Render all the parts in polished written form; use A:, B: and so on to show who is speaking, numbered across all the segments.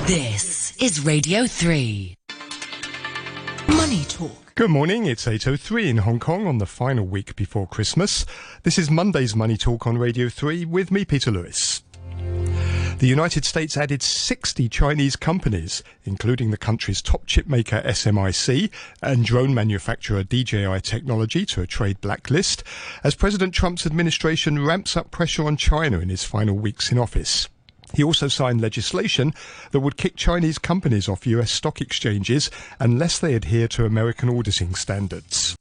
A: This is Radio 3. Money Talk.
B: Good morning, it's 8:03 in Hong Kong on the final week before Christmas. This is Monday's Money Talk on Radio 3 with me, Peter Lewis. The United States added 60 Chinese companies, including the country's top chip maker SMIC and drone manufacturer DJI Technology, to a trade blacklist, as President Trump's administration ramps up pressure on China in his final weeks in office. He also signed legislation that would kick Chinese companies off US stock exchanges unless they adhere to American auditing standards.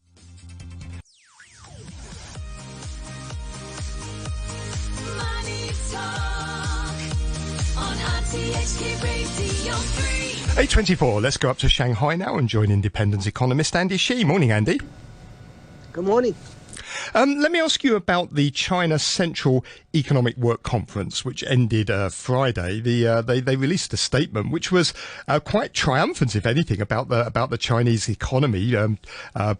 C: Money Talk on RTHK Radio 3.
B: 8:24, let's go up to Shanghai now and join independent economist Andy Xie. Morning, Andy.
D: Good morning.
B: Let me ask you about the China Central Economic Work Conference, which ended Friday. They released a statement which was quite triumphant, if anything, about the Chinese economy,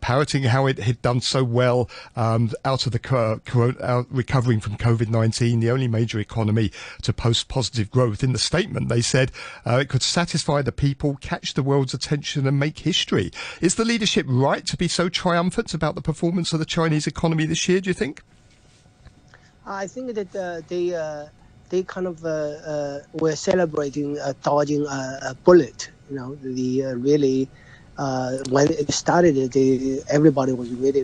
B: parroting how it had done so well out of the recovering from COVID-19, the only major economy to post positive growth. In the statement, they said it could satisfy the people, catch the world's attention, and make history. Is the leadership right to be so triumphant about the performance of the Chinese economy this year, do you think?
D: I think that they kind of were celebrating dodging a bullet. You know, really when it started, everybody was really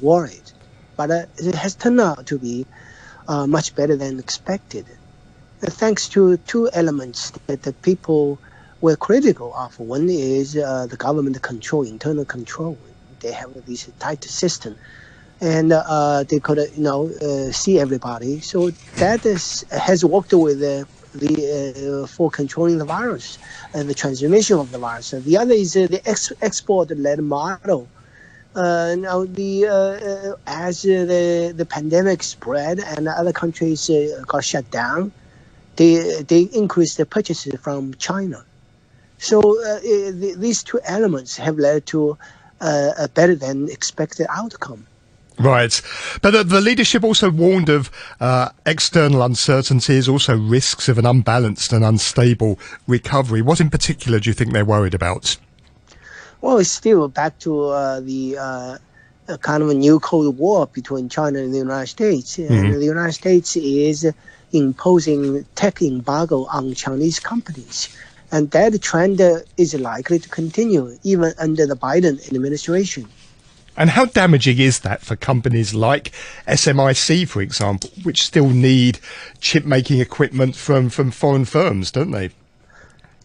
D: worried, but it has turned out to be much better than expected. Thanks to two elements that the people were critical of. One is the government control, internal control. They have this tight system. And they could, see everybody. So that has worked with for controlling the virus and the transmission of the virus. The other is the export-led model. Now, as the pandemic spread and other countries got shut down, they increased the purchases from China. So these two elements have led to a better than expected outcome.
B: Right. But the leadership also warned of external uncertainties, also risks of an unbalanced and unstable recovery. What in particular do you think they're worried about?
D: Well, it's still back to the kind of a new Cold War between China and the United States. And the United States is imposing tech embargo on Chinese companies. And that trend is likely to continue even under the Biden administration.
B: And how damaging is that for companies like SMIC, for example, which still need chip-making equipment from foreign firms, don't they?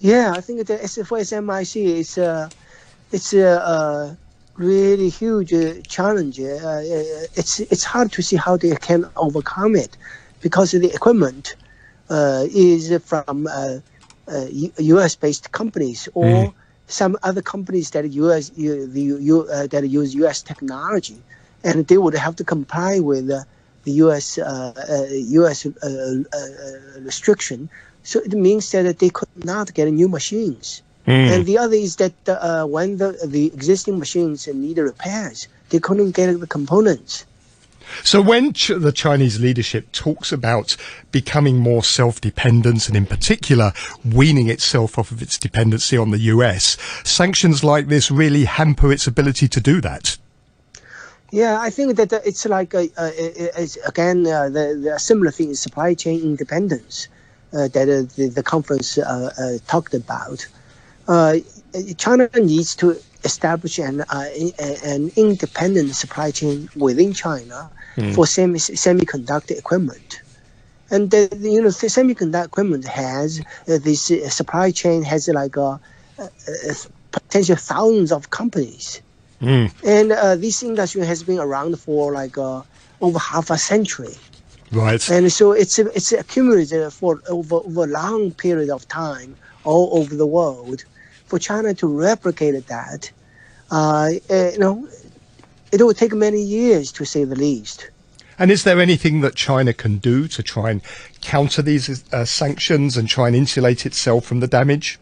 D: Yeah, I think that for SMIC, it's a really huge challenge. It's hard to see how they can overcome it because the equipment is from U.S.-based companies or some other companies that use U.S. technology, and they would have to comply with the U.S. Restriction. So it means that they could not get new machines. And the other is that when the existing machines need repairs, they couldn't get the components.
B: So when the Chinese leadership talks about becoming more self-dependent and in particular weaning itself off of its dependency on the US, sanctions like this really hamper its ability to do that.
D: Yeah, I think that it's like, again, the similar thing is supply chain independence that the conference talked about. China needs to establish an independent supply chain within China for semiconductor equipment. And the semiconductor equipment has this supply chain has like potential thousands of companies. And this industry has been around for like over half a century.
B: Right.
D: And so it's accumulated for over a long period of time all over the world. For China to replicate that, it will take many years, to say the least.
B: And is there anything that China can do to try and counter these sanctions and try and insulate itself from the damage?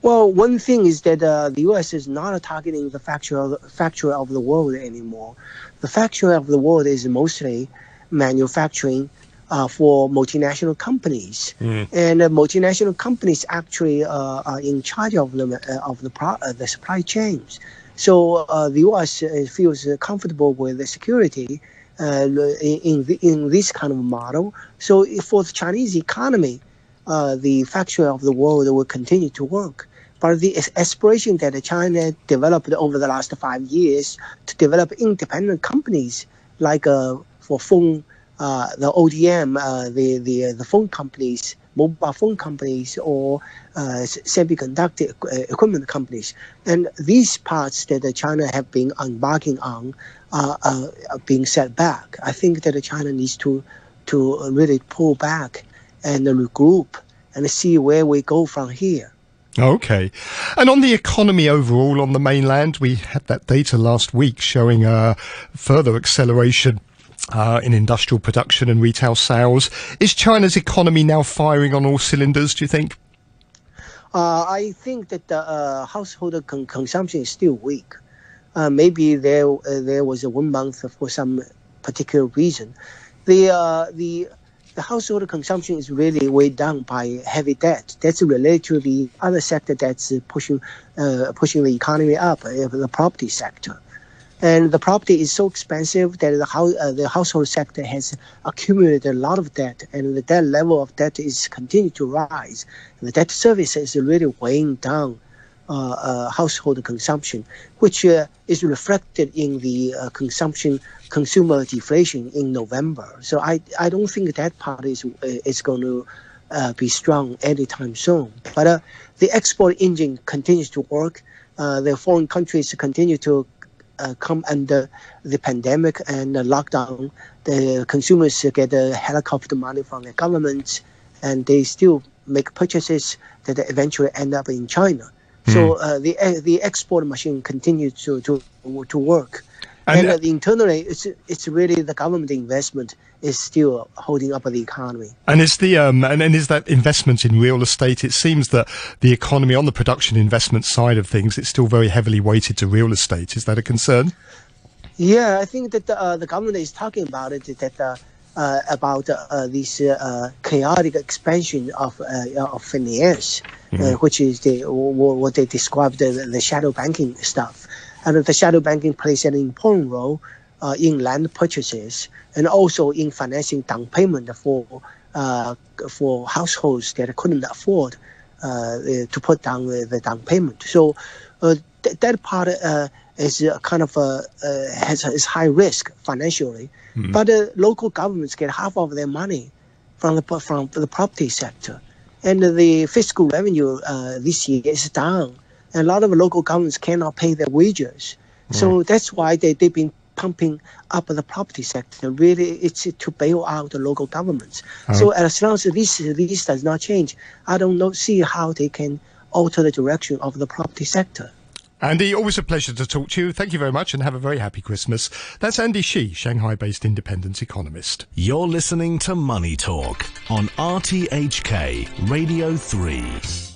D: Well, one thing is that the U.S. is not targeting the factory of the world anymore. The factory of the world is mostly manufacturing for multinational companies, and multinational companies actually are in charge of the supply chains. So the U.S. Feels comfortable with the security in this kind of model. So for the Chinese economy, the factory of the world will continue to work. But the aspiration that China developed over the last 5 years to develop independent companies, like for phone, the ODM, the phone companies, mobile phone companies, or semiconductor equipment companies, and these parts that China have been embarking on are being set back. I think that China needs to really pull back and regroup and see where we go from here.
B: Okay. And on the economy overall on the mainland, we had that data last week showing further acceleration in industrial production and retail sales. Is China's economy now firing on all cylinders, do you think?
D: I think that the household consumption is still weak. Maybe there was a 1 month for some particular reason. The household consumption is really weighed down by heavy debt. That's related to the other sector that's pushing the economy up, the property sector. And the property is so expensive that the household sector has accumulated a lot of debt, and the debt level of debt is continuing to rise. And the debt service is really weighing down household consumption, which is reflected in the consumer deflation in November. So I don't think that part is going to be strong anytime soon. But the export engine continues to work. The foreign countries continue to come under the pandemic and the lockdown. The consumers get helicopter money from the governments, and they still make purchases that eventually end up in China. So the export machine continues to work, and internally, it's really the government investment is still holding up the economy.
B: And is the and is that investment in real estate? It seems that the economy on the production investment side of things, it's still very heavily weighted to real estate. Is that a concern?
D: Yeah, I think that the government is talking about it. That about this chaotic expansion of finance, which is what they described the shadow banking stuff. And the shadow banking plays an important role in land purchases and also in financing down payment for households that couldn't afford to put down the down payment. So that part is kind of is high risk financially, but local governments get half of their money from the property sector, and the fiscal revenue this year is down. And a lot of local governments cannot pay their wages, so that's why they've been pumping up the property sector. Really, it's to bail out the local governments. So as long as this does not change, I don't see how they can alter the direction of the property sector.
B: Andy, always a pleasure to talk to you. Thank you very much and have a very happy Christmas. That's Andy Xie, Shanghai-based independent economist.
E: You're listening to Money Talk on RTHK Radio 3.